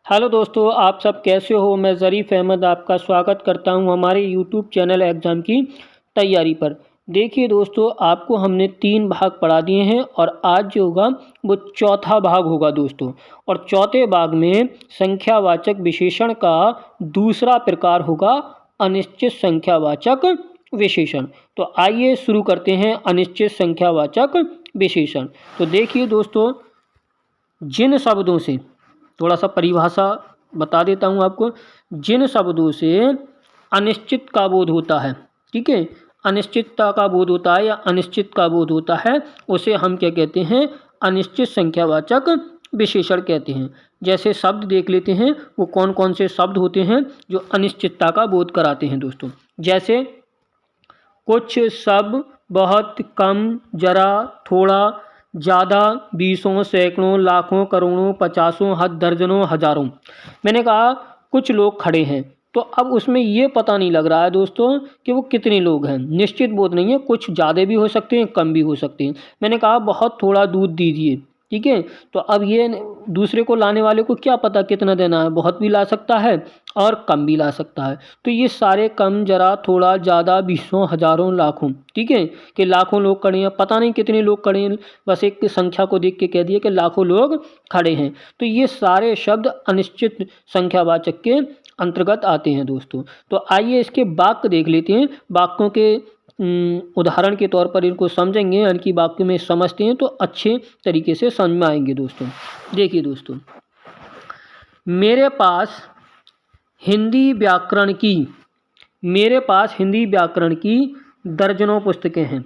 Hello दोस्तों, आप सब कैसे हो। मैं ज़रीफ़ अहमद आपका स्वागत करता हूं हमारे यूट्यूब चैनल एग्ज़ाम की तैयारी पर। देखिए दोस्तों, आपको हमने 3 भाग पढ़ा दिए हैं और आज जो होगा वो चौथा भाग होगा दोस्तों। और चौथे भाग में संख्यावाचक विशेषण का दूसरा प्रकार होगा अनिश्चित संख्यावाचक विशेषण। तो आइए शुरू करते हैं अनिश्चित संख्यावाचक विशेषण। तो देखिए दोस्तों, जिन शब्दों से थोड़ा सा परिभाषा बता देता हूँ आपको। जिन शब्दों से अनिश्चित का बोध होता है, ठीक है, अनिश्चितता का बोध होता है या अनिश्चित का बोध होता है, उसे हम क्या कहते हैं, अनिश्चित संख्यावाचक विशेषण कहते हैं। जैसे शब्द देख लेते हैं, वो कौन कौन से शब्द होते हैं जो अनिश्चितता का बोध कराते हैं दोस्तों। जैसे कुछ, सब, बहुत, कम, जरा, थोड़ा, ज़्यादा, बीसों, सैकड़ों, लाखों, करोड़ों, पचासों, दर्जनों, हज़ारों। मैंने कहा कुछ लोग खड़े हैं, तो अब उसमें ये पता नहीं लग रहा है दोस्तों कि वो कितने लोग हैं, निश्चित बोध नहीं है। कुछ ज़्यादा भी हो सकते हैं, कम भी हो सकते हैं। मैंने कहा बहुत थोड़ा दूध दीजिए, ठीक है, तो अब ये दूसरे को लाने वाले को क्या पता कितना देना है, बहुत भी ला सकता है और कम भी ला सकता है। तो ये सारे कम, जरा, थोड़ा, ज़्यादा, बीसों, हज़ारों, लाखों, ठीक है, कि लाखों लोग खड़े हैं, पता नहीं कितने लोग खड़े हैं, बस एक संख्या को देख के कह दिए कि लाखों लोग खड़े हैं। तो ये सारे शब्द अनिश्चित संख्यावाचक के अंतर्गत आते हैं दोस्तों। तो आइए इसके वाक्य देख लेते हैं। वाक्यों के उदाहरण के तौर पर इनको समझेंगे, यानी कि वाक्य में समझते हैं तो अच्छे तरीके से समझ में आएंगे दोस्तों। देखिए दोस्तों, मेरे पास हिंदी व्याकरण की मेरे पास हिंदी व्याकरण की दर्जनों पुस्तकें हैं।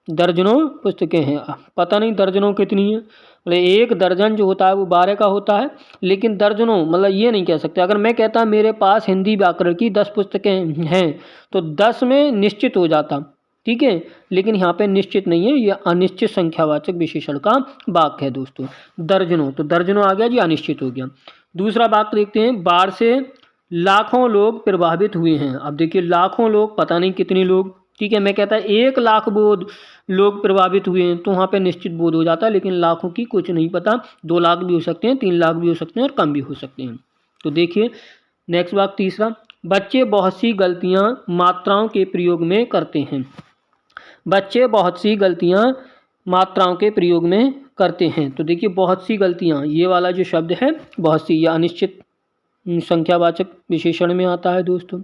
दर्जनों पुस्तकें हैं, पता नहीं दर्जनों कितनी है। मतलब एक दर्जन जो होता है वो 12 का होता है, लेकिन दर्जनों मतलब ये नहीं कह सकते। अगर मैं कहता मेरे पास हिंदी व्याकरण की 10 पुस्तकें हैं तो 10 में निश्चित हो जाता, ठीक है, लेकिन यहाँ पे निश्चित नहीं है, ये अनिश्चित संख्यावाचक विशेषण का वाक्य है दोस्तों। दर्जनों, तो दर्जनों आ गया जी, अनिश्चित हो गया। दूसरा वाक्य देखते हैं, बाढ़ से लाखों लोग प्रभावित हुए हैं। अब देखिए लाखों लोग, पता नहीं कितने लोग, ठीक है, मैं कहता 1 लाख बोध लोग प्रभावित हुए हैं तो वहाँ पे निश्चित बोध हो जाता है, लेकिन लाखों की कुछ नहीं पता, 2 लाख भी हो सकते हैं, 3 लाख भी हो सकते हैं और कम भी हो सकते हैं। तो देखिए नेक्स्ट वाक्य तीसरा, बच्चे बहुत सी गलतियाँ मात्राओं के प्रयोग में करते हैं। बच्चे बहुत सी गलतियाँ मात्राओं के प्रयोग में करते हैं। तो देखिए बहुत सी गलतियाँ, ये वाला जो शब्द है बहुत सी, या अनिश्चित संख्यावाचक विशेषण में आता है दोस्तों।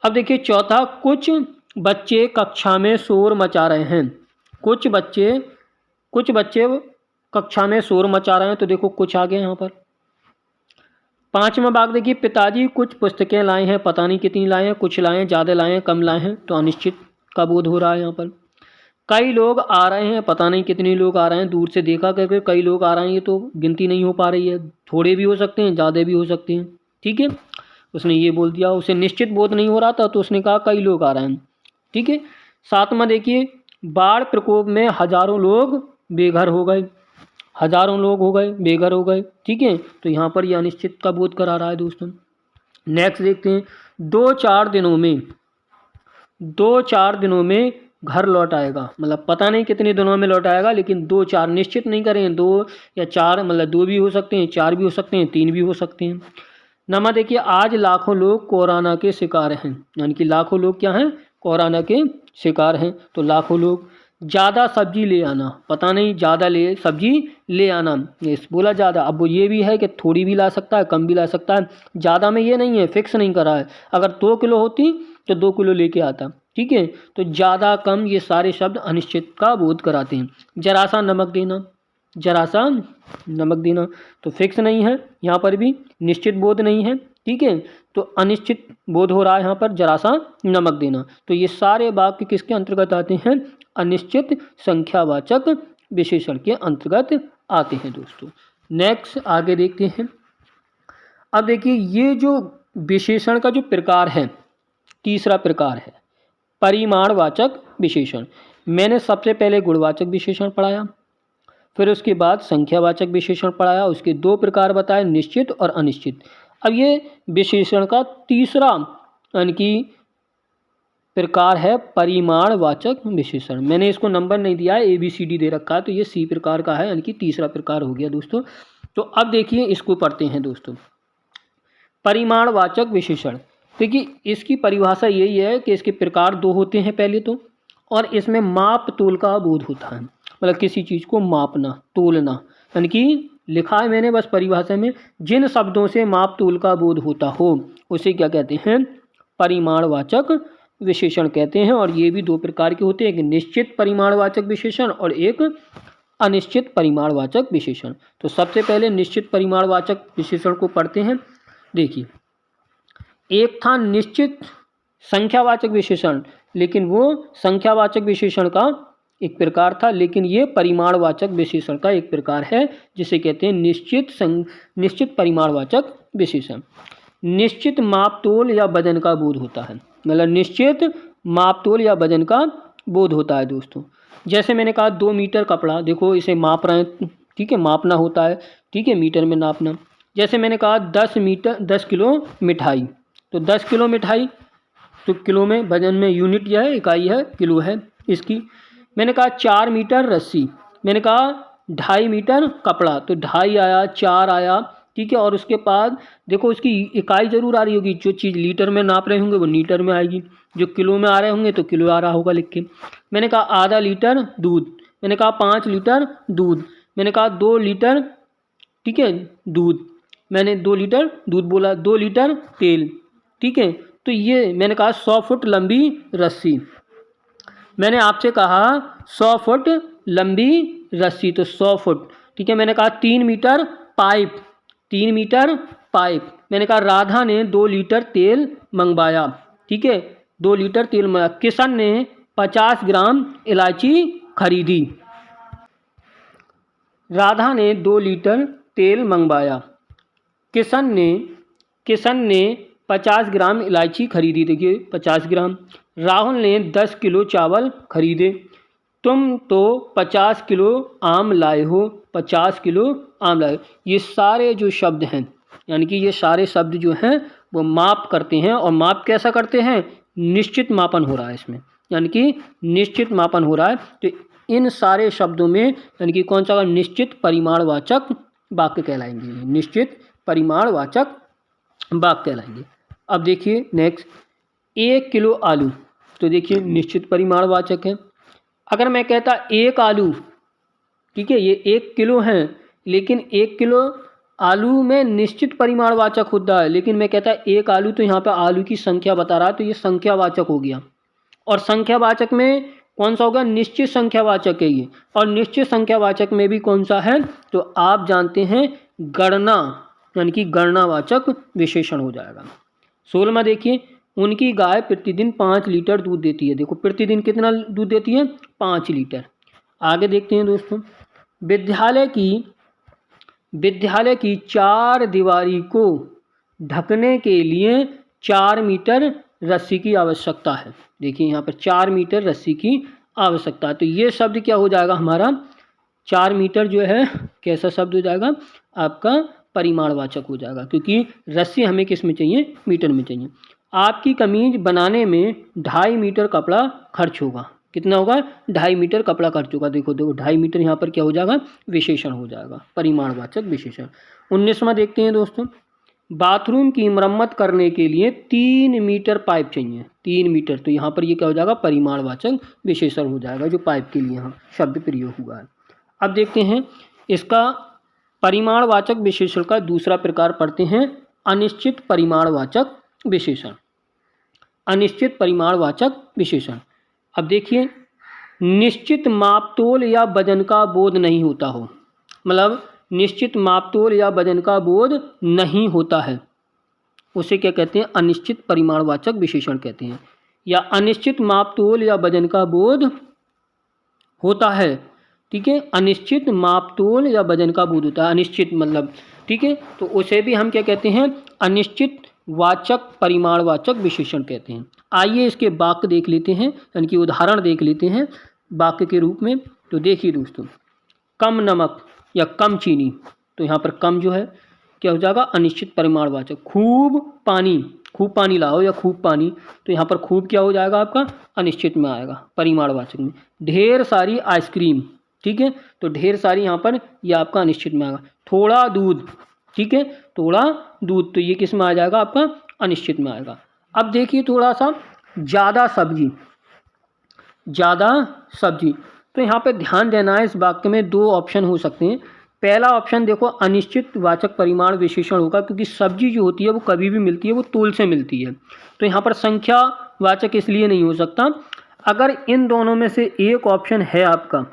अब देखिए चौथा, कुछ बच्चे कक्षा में शोर मचा रहे हैं। कुछ बच्चे कक्षा में शोर मचा रहे हैं, तो देखो कुछ आ गए यहाँ पर। पांचवा भाग देखिए, पिताजी कुछ पुस्तकें लाए हैं, पता नहीं कितनी लाए हैं, कुछ लाए हैं, ज़्यादा लाए हैं, कम लाए हैं, तो अनिश्चित का बोध हो रहा है यहाँ पर। कई लोग आ रहे हैं, पता नहीं कितने लोग आ रहे हैं, दूर से देखा करके कई लोग आ रहे हैं, ये तो गिनती नहीं हो पा रही है, थोड़े भी हो सकते हैं, ज़्यादा भी हो सकते हैं, ठीक है, उसने ये बोल दिया। उसे निश्चित बोध नहीं हो रहा था तो उसने कहा कई लोग आ रहे हैं, ठीक है। सातवां देखिए, बाढ़ प्रकोप में हजारों लोग बेघर हो गए। हजारों लोग हो गए, बेघर हो गए, ठीक है, तो यहाँ पर यह अनिश्चित का बोध करा रहा है दोस्तों। नेक्स्ट देखते हैं, 2-4 दिनों में घर लौट आएगा। मतलब पता नहीं कितने दिनों में लौट आएगा, लेकिन 2-4 निश्चित नहीं करें, 2 या 4, मतलब 2 भी हो सकते हैं, 4 भी हो सकते हैं, 3 भी हो सकते हैं। नमा देखिए, आज लाखों लोग कोरोना के शिकार हैं। यानी कि लाखों लोग क्या हैं, कोरोना के शिकार हैं। तो लाखों लोग, ज़्यादा सब्जी ले आना, पता नहीं ज़्यादा सब्जी ले आना, ये बोला ज़्यादा। अब वो ये भी है कि थोड़ी भी ला सकता है, कम भी ला सकता है, ज़्यादा में ये नहीं है, फिक्स नहीं करा है। अगर 2 किलो होती तो 2 किलो लेके आता, ठीक है। तो ज़्यादा, कम, ये सारे शब्द अनिश्चित का बोध कराते हैं। जरा सा नमक देना, जरा सा नमक देना, तो फिक्स नहीं है, यहाँ पर भी निश्चित बोध नहीं है, ठीक है, तो अनिश्चित बोध हो रहा है यहाँ पर, जरा सा नमक देना। तो ये सारे वाक्य किसके अंतर्गत आते हैं, अनिश्चित संख्यावाचक विशेषण के अंतर्गत आते हैं दोस्तों। नेक्स्ट आगे देखते हैं। अब देखिए ये जो विशेषण का जो प्रकार है, तीसरा प्रकार है परिमाणवाचक विशेषण। मैंने सबसे पहले गुणवाचक विशेषण पढ़ाया, फिर उसके बाद संख्यावाचक विशेषण पढ़ाया, उसके 2 प्रकार बताए, निश्चित और अनिश्चित। अब ये विशेषण का तीसरा यानी कि प्रकार है परिमाणवाचक विशेषण। मैंने इसको नंबर नहीं दिया है, ABCD दे रखा है, तो ये C प्रकार का है, यानी कि तीसरा प्रकार हो गया दोस्तों। तो अब देखिए इसको पढ़ते हैं दोस्तों। परिमाणवाचक विशेषण, देखिए इसकी परिभाषा यही है कि इसके प्रकार दो होते हैं पहले तो, और इसमें माप तोल का बोध होता है, मतलब किसी चीज़ को मापना तोलना, यानी कि लिखा है मैंने बस परिभाषा में, जिन शब्दों से माप तोल का बोध होता हो उसे क्या कहते हैं, परिमाणवाचक विशेषण कहते हैं। और ये भी दो प्रकार के होते हैं, एक निश्चित परिमाणवाचक विशेषण और एक अनिश्चित परिमाणवाचक विशेषण। तो सबसे पहले निश्चित परिमाणवाचक विशेषण को पढ़ते हैं। देखिए, एक था निश्चित संख्यावाचक विशेषण, लेकिन वो संख्यावाचक विशेषण का एक प्रकार था, लेकिन ये परिमाणवाचक विशेषण का एक प्रकार है, जिसे कहते हैं निश्चित परिमाणवाचक विशेषण। निश्चित मापतोल या वजन का बोध होता है, मतलब निश्चित मापतोल या वजन का बोध होता है दोस्तों। जैसे मैंने कहा 2 मीटर कपड़ा, देखो इसे माप रहे हैं, ठीक है, मापना होता है, ठीक है, मीटर में नापना। जैसे मैंने कहा 10 किलो मिठाई, तो 10 किलो मिठाई तो किलो में, वजन में यूनिट जो है इकाई है किलो है इसकी। मैंने कहा 4 मीटर रस्सी, मैंने कहा 2.5 मीटर कपड़ा, तो 2.5 आया, 4 आया, ठीक है। और उसके बाद देखो उसकी इकाई जरूर आ रही होगी, जो चीज़ लीटर में नाप रहे होंगे वो लीटर में आएगी, जो किलो में आ रहे होंगे तो किलो आ रहा होगा लिख के। मैंने कहा आधा लीटर दूध, मैंने कहा 5 लीटर दूध, मैंने कहा 2 लीटर, ठीक है, दूध, मैंने 2 लीटर दूध बोला, 2 लीटर तेल, ठीक है। तो ये मैंने कहा 100 फुट लंबी रस्सी, मैंने आपसे कहा 100 फुट लंबी रस्सी, तो 100 फुट, ठीक है। मैंने कहा 3 मीटर पाइप, 3 मीटर पाइप, मैंने कहा राधा ने 2 लीटर तेल मंगवाया, ठीक है, 2 लीटर तेल मंगाया। किशन ने 50 ग्राम इलायची खरीदी, राधा ने 2 लीटर तेल मंगवाया, किशन ने 50 ग्राम इलायची खरीदी, देखिए 50 ग्राम। राहुल ने 10 किलो चावल खरीदे, तुम तो 50 किलो आम लाए हो, 50 किलो आम लाए। ये सारे जो शब्द हैं, यानी कि ये सारे शब्द जो हैं वो माप करते हैं, और माप कैसा करते हैं, निश्चित मापन हो रहा है इसमें, यानी कि निश्चित मापन हो रहा है। तो इन सारे शब्दों में यानी कि कौन सा, निश्चित परिमाणवाचक वाक्य कहलाएंगे, निश्चित परिमाणवाचक वाक्य कहलाएंगे। अब देखिए नेक्स्ट, 1 किलो आलू, तो देखिए निश्चित परिमाणवाचक है। अगर मैं कहता 1 आलू, ठीक है, ये 1 किलो है, लेकिन 1 किलो आलू में निश्चित परिमाणवाचक होता है, लेकिन मैं कहता 1 आलू, तो यहाँ पे आलू की संख्या बता रहा है, तो ये संख्यावाचक हो गया। और संख्यावाचक में कौन सा होगा, निश्चित संख्यावाचक है ये, और निश्चित संख्यावाचक में भी कौन सा है, तो आप जानते हैं गणना, यानी कि गणनावाचक विशेषण हो जाएगा। 16वां देखिए, उनकी गाय प्रतिदिन 5 लीटर दूध देती है, देखो प्रतिदिन कितना दूध देती है, 5 लीटर। आगे देखते हैं दोस्तों, विद्यालय की 4 दीवारी को ढकने के लिए 4 मीटर रस्सी की आवश्यकता है, देखिए यहाँ पर 4 मीटर रस्सी की आवश्यकता है। तो ये शब्द क्या हो जाएगा हमारा, 4 मीटर जो है कैसा शब्द हो जाएगा, आपका परिमाणवाचक हो जाएगा, क्योंकि रस्सी हमें किस में चाहिए, मीटर में चाहिए। आपकी कमीज बनाने में 2.5 मीटर कपड़ा खर्च होगा, कितना होगा, 2.5 मीटर कपड़ा खर्च होगा, देखो 2.5 मीटर यहाँ पर क्या हो जाएगा, विशेषण हो जाएगा, परिमाणवाचक विशेषण। 19वां देखते हैं दोस्तों, बाथरूम की मरम्मत करने के लिए 3 मीटर पाइप चाहिए, 3 मीटर, तो यहाँ पर ये क्या हो जाएगा, परिमाणवाचक विशेषण हो जाएगा, जो पाइप के लिए यहाँ शब्द प्रयोग हुआ है। अब देखते हैं इसका परिमाणवाचक विशेषण का दूसरा प्रकार पढ़ते हैं, अनिश्चित परिमाणवाचक विशेषण। अनिश्चित परिमाणवाचक विशेषण, अब देखिए, निश्चित मापतोल या वजन का बोध नहीं होता हो, मतलब निश्चित मापतोल या वजन का बोध नहीं होता है, उसे क्या कहते हैं, अनिश्चित परिमाणवाचक विशेषण कहते हैं। या अनिश्चित मापतोल या वजन का बोध होता है, ठीक है, अनिश्चित मापतोल या वजन का बोध होता है, अनिश्चित मतलब, ठीक है, तो उसे भी हम क्या कहते हैं, अनिश्चित वाचक परिमाणवाचक विशेषण कहते हैं। आइए इसके वाक्य देख लेते हैं, यानी कि उदाहरण देख लेते हैं वाक्य के रूप में। तो देखिए दोस्तों, कम नमक या कम चीनी, तो यहाँ पर कम जो है क्या हो जाएगा, अनिश्चित परिमाणवाचक। खूब पानी लाओ या खूब पानी, तो यहाँ पर खूब क्या हो जाएगा आपका, अनिश्चित में आएगा, परिमाणवाचक में। ढेर सारी आइसक्रीम, ठीक है, तो ढेर सारी यहाँ पर ये आपका अनिश्चित में आएगा। थोड़ा दूध, ठीक है, थोड़ा दूध, तो ये किस में आ जाएगा आपका अनिश्चित में आएगा। अब देखिए थोड़ा सा ज़्यादा सब्जी, ज़्यादा सब्जी, तो यहाँ पे ध्यान देना है, इस वाक्य में दो ऑप्शन हो सकते हैं। पहला ऑप्शन देखो अनिश्चित वाचक परिमाण विशेषण होगा, क्योंकि सब्जी जो होती है वो कभी भी मिलती है, वो तोल से मिलती है, तो यहाँ पर संख्या वाचक इसलिए नहीं हो सकता। अगर इन दोनों में से एक ऑप्शन है आपका,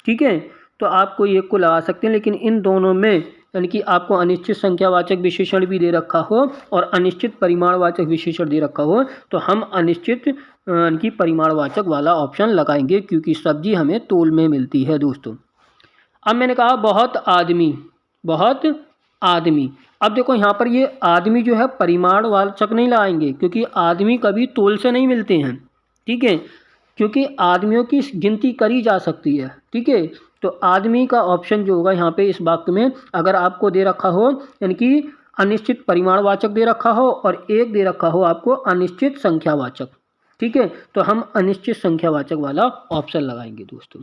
ठीक है, तो आप कोई एक को लगा सकते हैं, लेकिन इन दोनों में यानी कि आपको अनिश्चित संख्यावाचक विशेषण भी दे रखा हो और अनिश्चित परिमाणवाचक विशेषण दे रखा हो, तो हम अनिश्चित की परिमाणवाचक वाला ऑप्शन लगाएंगे, क्योंकि सब्जी हमें तोल में मिलती है दोस्तों। अब मैंने कहा बहुत आदमी, बहुत आदमी। अब देखो यहाँ पर ये आदमी जो है परिमाणवाचक नहीं लगाएंगे, क्योंकि आदमी कभी तोल से नहीं मिलते हैं, ठीक है, क्योंकि आदमियों की गिनती करी जा सकती है, ठीक है। तो आदमी का ऑप्शन जो होगा यहाँ पे इस वाक्य में, अगर आपको दे रखा हो यानी कि अनिश्चित परिमाणवाचक दे रखा हो और एक दे रखा हो आपको अनिश्चित संख्यावाचक, ठीक है, तो हम अनिश्चित संख्यावाचक वाला ऑप्शन लगाएंगे दोस्तों।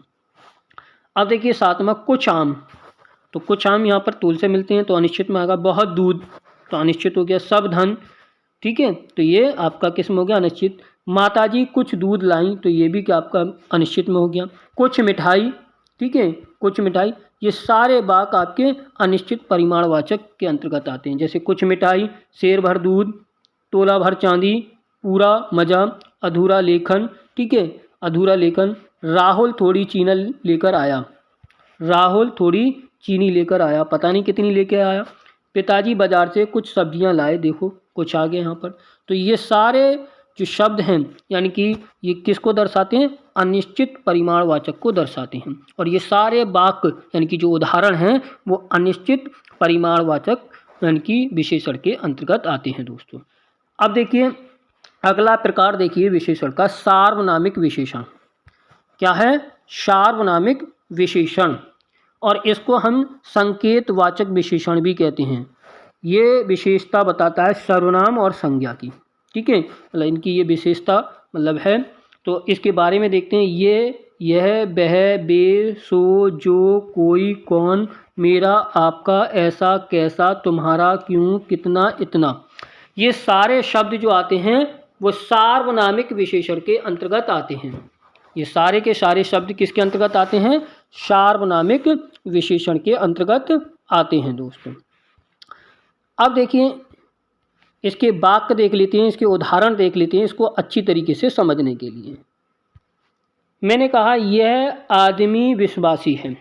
अब देखिए सातवां कुछ आम, तो कुछ आम यहाँ पर तोल से मिलते हैं तो अनिश्चित में आएगा। बहुत दूध तो अनिश्चित हो गया। सब धन, ठीक है, तो ये आपका किस में हो गया अनिश्चित। माताजी कुछ दूध लाई, तो ये भी क्या आपका अनिश्चित में हो गया। कुछ मिठाई, ठीक है, कुछ मिठाई, ये सारे वाक्य आपके अनिश्चित परिमाणवाचक के अंतर्गत आते हैं। जैसे कुछ मिठाई, शेर भर दूध, तोला भर चांदी, पूरा मजा, अधूरा लेखन, ठीक है, अधूरा लेखन। राहुल थोड़ी चीनी लेकर आया, राहुल थोड़ी चीनी लेकर आया, पता नहीं कितनी लेकर आया। पिताजी बाजार से कुछ सब्जियां लाए, देखो कुछ आ गए यहाँ पर। तो ये सारे जो शब्द हैं यानी कि ये किसको दर्शाते हैं, अनिश्चित परिमाणवाचक को दर्शाते हैं, और ये सारे वाक्य यानी कि जो उदाहरण हैं वो अनिश्चित परिमाणवाचक यानी कि विशेषण के अंतर्गत आते हैं दोस्तों। अब देखिए अगला प्रकार देखिए विशेषण का, सार्वनामिक विशेषण। क्या है, सार्वनामिक विशेषण, और इसको हम संकेतवाचक विशेषण भी कहते हैं। ये विशेषता बताता है सर्वनाम और संज्ञा की, ठीक है, मतलब इनकी ये विशेषता मतलब है। तो इसके बारे में देखते हैं। ये, यह, वह, बे, सो, जो, कोई, कौन, मेरा, आपका, ऐसा, कैसा, तुम्हारा, क्यों, कितना, इतना, ये सारे शब्द जो आते हैं वो सार्वनामिक विशेषण के अंतर्गत आते हैं। ये सारे के सारे शब्द किसके अंतर्गत आते हैं, सार्वनामिक विशेषण के अंतर्गत आते हैं दोस्तों। अब देखिए इसके वाक्य देख लेते हैं, इसके उदाहरण देख लेते हैं, इसको अच्छी तरीके से समझने के लिए। मैंने कहा यह आदमी विश्वासी है,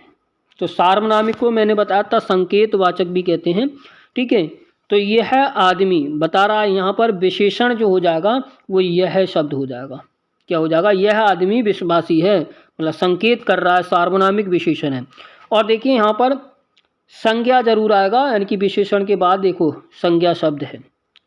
तो सार्वनामिक को मैंने बताया था संकेतवाचक भी कहते हैं, ठीक है। तो यह आदमी बता रहा है, यहाँ पर विशेषण जो हो जाएगा वो यह शब्द हो जाएगा। क्या हो जाएगा, यह आदमी विश्वासी है, मतलब संकेत कर रहा है, सार्वनामिक विशेषण है। और देखिए यहाँ पर संज्ञा जरूर आएगा, यानी कि विशेषण के बाद देखो संज्ञा शब्द है,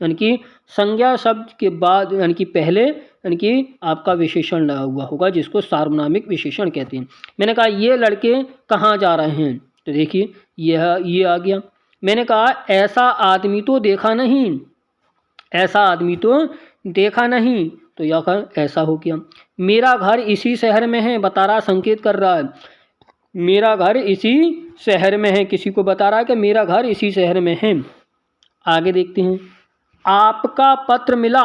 यानी कि संज्ञा शब्द के बाद यानी कि पहले यानी कि आपका विशेषण लगा हुआ होगा, जिसको सार्वनामिक विशेषण कहते हैं। मैंने कहा ये लड़के कहाँ जा रहे हैं, तो देखिए यह ये आ गया। मैंने कहा ऐसा आदमी तो देखा नहीं, ऐसा आदमी तो देखा नहीं, तो यह ऐसा हो गया। मेरा घर इसी शहर में है, बता रहा, संकेत कर रहा है, मेरा घर इसी शहर में है, किसी को बता रहा है कि मेरा घर इसी शहर में है। आगे देखते हैं, आपका पत्र मिला,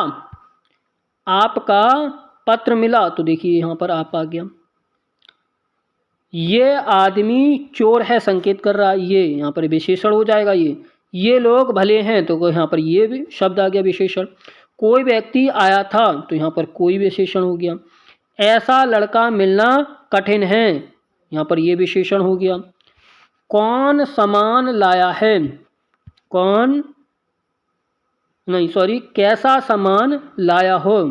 आपका पत्र मिला, तो देखिए यहाँ पर आप आ गया। ये आदमी चोर है, संकेत कर रहा है, ये यहाँ पर विशेषण हो जाएगा। ये लोग भले हैं, तो यहाँ पर ये भी शब्द आ गया विशेषण। कोई व्यक्ति आया था, तो यहाँ पर कोई विशेषण हो गया। ऐसा लड़का मिलना कठिन है, यहाँ पर ये विशेषण हो गया। कौन सामान लाया है, कौन नहीं सॉरी कैसा सामान लाया हो,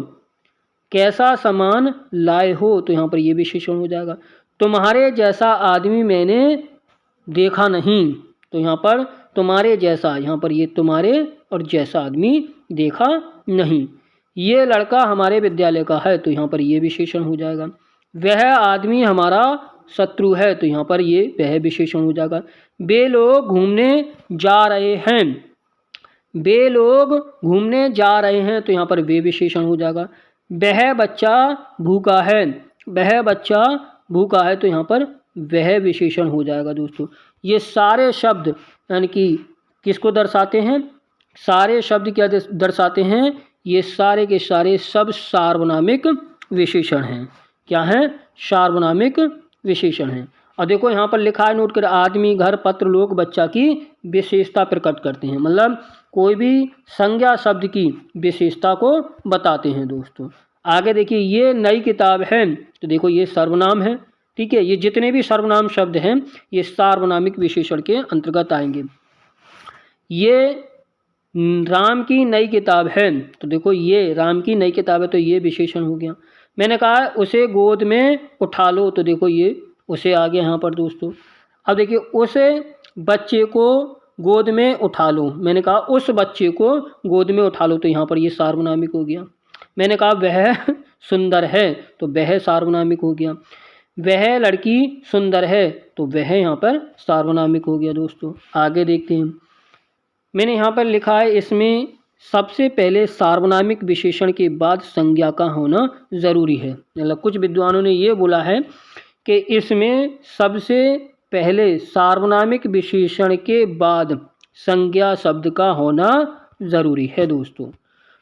कैसा सामान लाए हो, तो यहाँ पर ये विशेषण हो जाएगा। तुम्हारे जैसा आदमी मैंने देखा नहीं, तो यहाँ पर तुम्हारे जैसा, यहाँ पर ये तुम्हारे और जैसा आदमी देखा नहीं। ये लड़का हमारे विद्यालय का है, तो यहाँ पर ये विशेषण हो जाएगा। वह आदमी हमारा शत्रु है, तो यहाँ पर ये वह विशेषण हो जाएगा। वे लोग घूमने जा रहे हैं, वे लोग घूमने जा रहे हैं, तो यहाँ पर वे विशेषण हो जाएगा। वह बच्चा भूखा है, वह बच्चा भूखा है, तो यहाँ पर वह विशेषण हो जाएगा दोस्तों। ये सारे शब्द यानी कि किसको दर्शाते हैं, सारे शब्द क्या दर्शाते हैं, ये सारे के सारे सब सार्वनामिक विशेषण हैं। क्या हैं, सार्वनामिक विशेषण हैं। और देखो यहाँ पर लिखा है, नोट कर, आदमी, घर, पत्र, लोग, बच्चा की विशेषता प्रकट करते हैं, मतलब कोई भी संज्ञा शब्द की विशेषता को बताते हैं दोस्तों। आगे देखिए, ये नई किताब है, तो देखो ये सर्वनाम है, ठीक है। ये जितने भी सर्वनाम शब्द हैं ये सार्वनामिक विशेषण के अंतर्गत आएंगे। ये राम की नई किताब है, तो देखो ये राम की नई किताब है, तो ये विशेषण हो गया। मैंने कहा उसे गोद में उठा लो, तो देखो ये उसे आ गया यहाँ पर दोस्तों। अब देखिए, उसे बच्चे को गोद में उठा लो, मैंने कहा उस बच्चे को गोद में उठा लो, तो यहाँ पर ये सार्वनामिक हो गया। मैंने कहा वह सुंदर है, तो वह सार्वनामिक हो गया। वह लड़की सुंदर है, तो वह यहाँ पर सार्वनामिक हो गया दोस्तों। आगे देखते हैं, मैंने यहाँ पर लिखा है, इसमें सबसे पहले सार्वनामिक विशेषण के बाद संज्ञा का होना ज़रूरी है। मतलब कुछ विद्वानों ने ये बोला है कि इसमें सबसे पहले सार्वनामिक विशेषण के बाद संज्ञा शब्द का होना ज़रूरी है दोस्तों।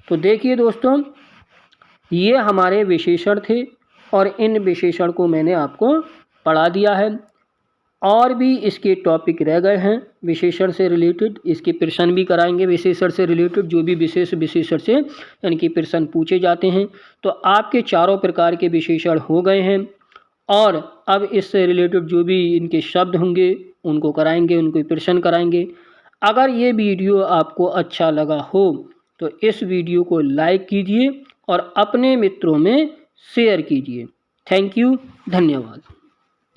तो देखिए दोस्तों, ये हमारे विशेषण थे और इन विशेषण को मैंने आपको पढ़ा दिया है। और भी इसके टॉपिक रह गए हैं विशेषण से रिलेटेड, इसके प्रश्न भी कराएंगे विशेषण से रिलेटेड, जो भी विशेषण से यानी कि प्रश्न पूछे जाते हैं। तो आपके चारों प्रकार के विशेषण हो गए हैं और अब इससे रिलेटेड जो भी इनके शब्द होंगे उनको कराएंगे, उनको प्रश्न कराएंगे। अगर ये वीडियो आपको अच्छा लगा हो तो इस वीडियो को लाइक कीजिए और अपने मित्रों में शेयर कीजिए। थैंक यू, धन्यवाद।